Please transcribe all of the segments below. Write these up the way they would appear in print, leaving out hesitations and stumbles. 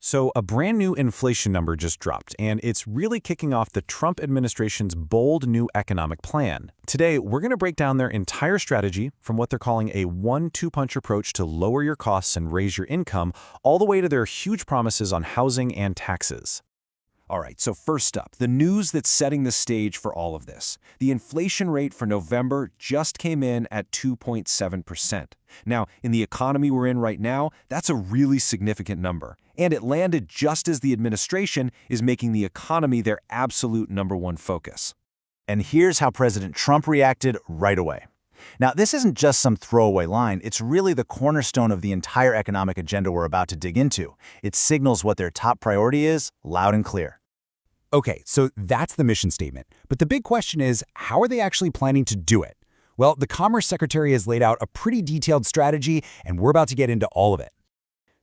So a brand new inflation number just dropped, and it's really kicking off the Trump administration's bold new economic plan. Today, we're going to break down their entire strategy from what they're calling a one-two-punch approach to lower your costs and raise your income, all the way to their huge promises on housing and taxes. All right, so first up, the news that's setting the stage for all of this. The inflation rate for November just came in at 2.7%. Now, in the economy we're in right now, that's a really significant number. And it landed just as the administration is making the economy their absolute #1 focus. And here's how President Trump reacted right away. Now, this isn't just some throwaway line. It's really the cornerstone of the entire economic agenda we're about to dig into. It signals what their top priority is, loud and clear. Okay, so that's the mission statement. But the big question is, how are they actually planning to do it? Well, the Commerce Secretary has laid out a pretty detailed strategy, and we're about to get into all of it.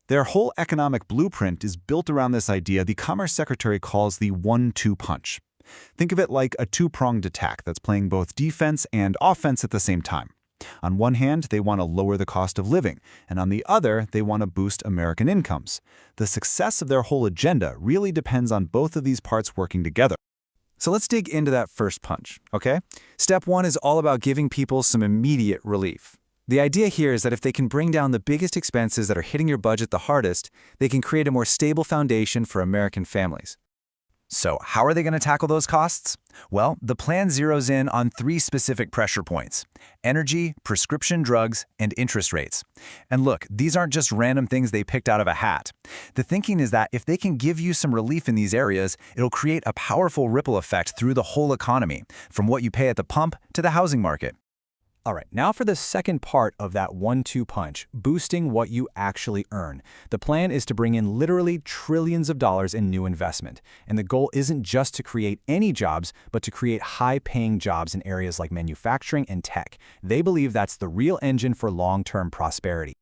Their whole economic blueprint is built around this idea the Commerce Secretary calls the one-two punch. Think of it like a two-pronged attack that's playing both defense and offense at the same time. On one hand, they want to lower the cost of living, and on the other, they want to boost American incomes. The success of their whole agenda really depends on both of these parts working together. So let's dig into that first punch, okay? Step 1 is all about giving people some immediate relief. The idea here is that if they can bring down the biggest expenses that are hitting your budget the hardest, they can create a more stable foundation for American families. So how are they going to tackle those costs? Well, the plan zeroes in on 3 specific pressure points: energy, prescription drugs, and interest rates. And look, these aren't just random things they picked out of a hat. The thinking is that if they can give you some relief in these areas, it'll create a powerful ripple effect through the whole economy, from what you pay at the pump to the housing market. All right, now for the second part of that one-two punch, boosting what you actually earn. The plan is to bring in literally trillions of dollars in new investment. And the goal isn't just to create any jobs, but to create high-paying jobs in areas like manufacturing and tech. They believe that's the real engine for long-term prosperity.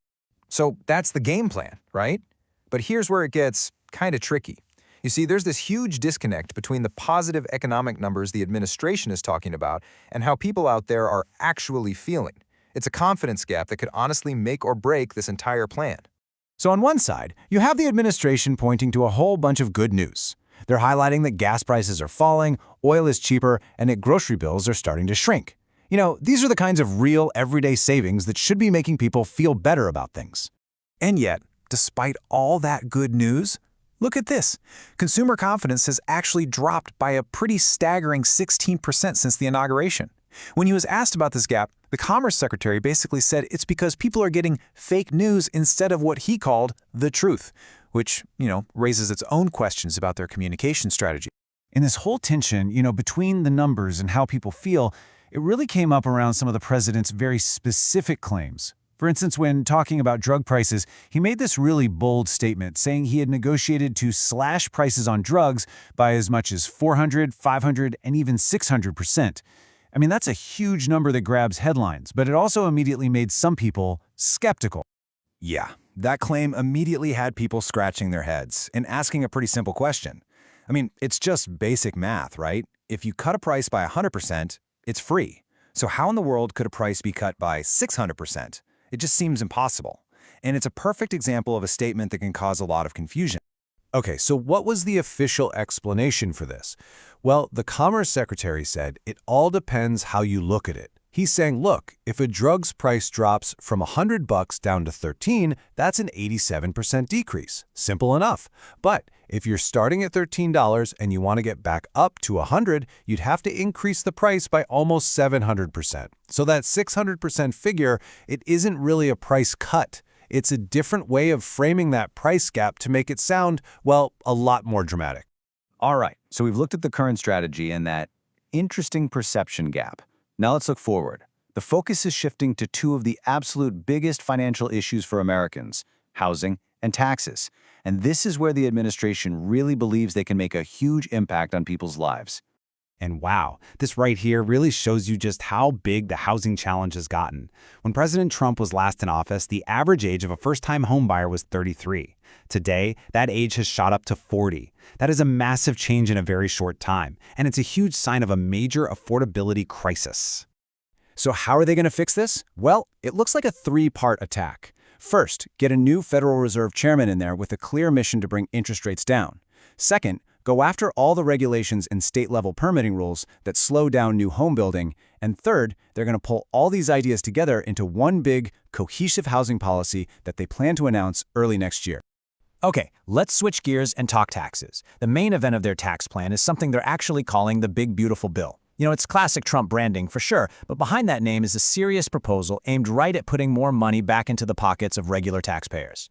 So that's the game plan, right? But here's where it gets kind of tricky. You see, there's this huge disconnect between the positive economic numbers the administration is talking about and how people out there are actually feeling. It's a confidence gap that could honestly make or break this entire plan. So on one side, you have the administration pointing to a whole bunch of good news. They're highlighting that gas prices are falling, oil is cheaper, and that grocery bills are starting to shrink. You know, these are the kinds of real, everyday savings that should be making people feel better about things. And yet, despite all that good news, look at this. Consumer confidence has actually dropped by a pretty staggering 16% since the inauguration. When he was asked about this gap, the Commerce Secretary basically said it's because people are getting fake news instead of what he called the truth, which, raises its own questions about their communication strategy. And this whole tension, between the numbers and how people feel, it really came up around some of the president's very specific claims. For instance, when talking about drug prices, he made this really bold statement saying he had negotiated to slash prices on drugs by as much as 400, 500, and even 600%. I mean, that's a huge number that grabs headlines, but it also immediately made some people skeptical. Yeah, that claim immediately had people scratching their heads and asking a pretty simple question. I mean, it's just basic math, right? If you cut a price by 100%, it's free. So how in the world could a price be cut by 600%? It just seems impossible. And it's a perfect example of a statement that can cause a lot of confusion. Okay, so what was the official explanation for this? Well, the Commerce Secretary said it all depends how you look at it. He's saying, look, if a drug's price drops from $100 down to $13, that's an 87% decrease. Simple enough. But if you're starting at $13 and you want to get back up to $100, you'd have to increase the price by almost 700%. So that 600% figure, it isn't really a price cut. It's a different way of framing that price gap to make it sound, well, a lot more dramatic. All right, so we've looked at the current strategy and that interesting perception gap. Now let's look forward. The focus is shifting to 2 of the absolute biggest financial issues for Americans: housing and taxes. And this is where the administration really believes they can make a huge impact on people's lives. And wow, this right here really shows you just how big the housing challenge has gotten. When President Trump was last in office, the average age of a first-time homebuyer was 33. Today, that age has shot up to 40. That is a massive change in a very short time, and it's a huge sign of a major affordability crisis. So how are they going to fix this? Well, it looks like a 3-part attack. First, get a new Federal Reserve chairman in there with a clear mission to bring interest rates down. Second, go after all the regulations and state-level permitting rules that slow down new home building. And third, they're going to pull all these ideas together into one big, cohesive housing policy that they plan to announce early next year. Okay, let's switch gears and talk taxes. The main event of their tax plan is something they're actually calling the Big Beautiful Bill. You know, it's classic Trump branding for sure, but behind that name is a serious proposal aimed right at putting more money back into the pockets of regular taxpayers.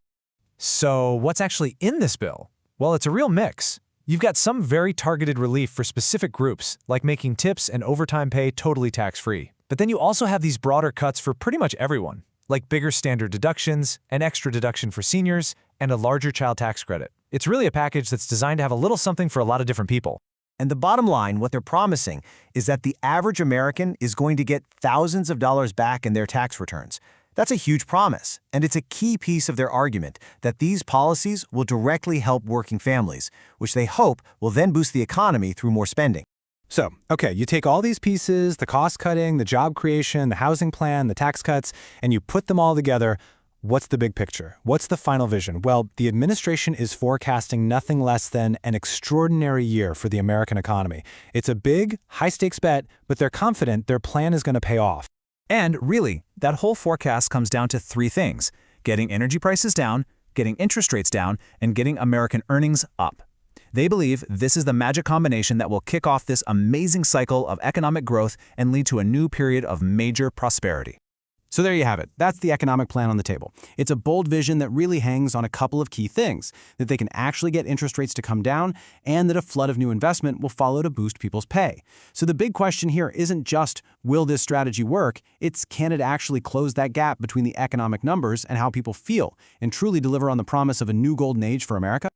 So what's actually in this bill? Well, it's a real mix. You've got some very targeted relief for specific groups, like making tips and overtime pay totally tax-free. But then you also have these broader cuts for pretty much everyone, like bigger standard deductions, an extra deduction for seniors, and a larger child tax credit. It's really a package that's designed to have a little something for a lot of different people. And the bottom line, what they're promising, is that the average American is going to get thousands of dollars back in their tax returns. That's a huge promise, and it's a key piece of their argument that these policies will directly help working families, which they hope will then boost the economy through more spending. So, okay, you take all these pieces, the cost cutting, the job creation, the housing plan, the tax cuts, and you put them all together. What's the big picture? What's the final vision? Well, the administration is forecasting nothing less than an extraordinary year for the American economy. It's a big, high-stakes bet, but they're confident their plan is going to pay off. And really, that whole forecast comes down to three things: getting energy prices down, getting interest rates down, and getting American earnings up. They believe this is the magic combination that will kick off this amazing cycle of economic growth and lead to a new period of major prosperity. So there you have it. That's the economic plan on the table. It's a bold vision that really hangs on a couple of key things: that they can actually get interest rates to come down, and that a flood of new investment will follow to boost people's pay. So the big question here isn't just, will this strategy work? It's, can it actually close that gap between the economic numbers and how people feel, and truly deliver on the promise of a new golden age for America?